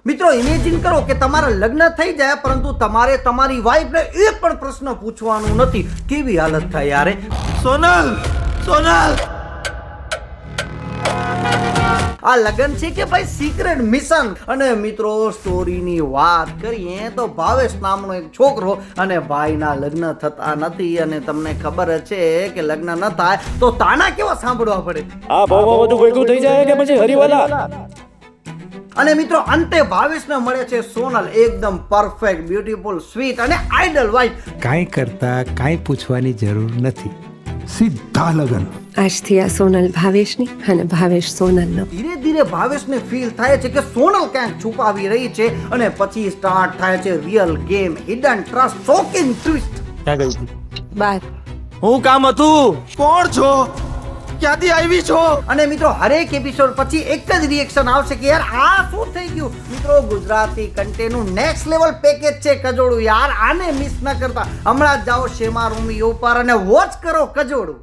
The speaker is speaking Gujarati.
મિત્રો ઇમેજિન કરો કે તમારા લગ્ન થઈ જાય પરંતુ તમારે તમારી વાઈફને એક પણ પ્રશ્ન પૂછવાનું નથી. કેવી હાલત થાય યાર. સોનલ સોનલ આ લગ્ન છે કે ભાઈ સિક્રેટ મિશન. અને મિત્રો સ્ટોરીની વાત કરીએ તો ભાવેશ નામનો એક છોકરો અને ભાઈના લગ્ન થતા નથી અને તમને ખબર જ છે કે લગ્ન ન થાય તો તાના કેવા સાંભળવા પડે. આ ભાવમાં બધું ભેગું થઈ જાય કે પછી હરીવાલા. અને મિત્રો અંતે ભાવેશને મળે છે સોનલ, એકદમ પરફેક્ટ, બ્યુટીફુલ, સ્વીટ અને આઈડલ વાઇફ. કાંઈ કરતા કાંઈ પૂછવાની જરૂર નથી, સીધા લગન. આજથી આ સોનલ ભાવેશની અને ભાવેશ સોનલનો. ધીરે ધીરે ભાવેશને ફીલ થાય છે કે સોનલ ક્યાંક છુપાવી રહી છે અને પછી સ્ટાર્ટ થાય છે real game, hidden trust, shocking twist. ક્યાં ગઈ હતી? બાર હું કામ હતું? કોણ છો? ક્યાંથી આવી છો? અને મિત્રો હરેક એપિસોડ પછી એક જ રિએક્શન આવશે કે યાર આ શું થઈ ગયું. મિત્રો ગુજરાતી કન્ટેન્ટનું નેક્સ્ટ લેવલ પેકેજ છે કજોડું. યાર આને મિસ ન કરતા હમણાં જ જાઓ શેમા રૂમી ઉપર અને વોચ કરો કજોડું.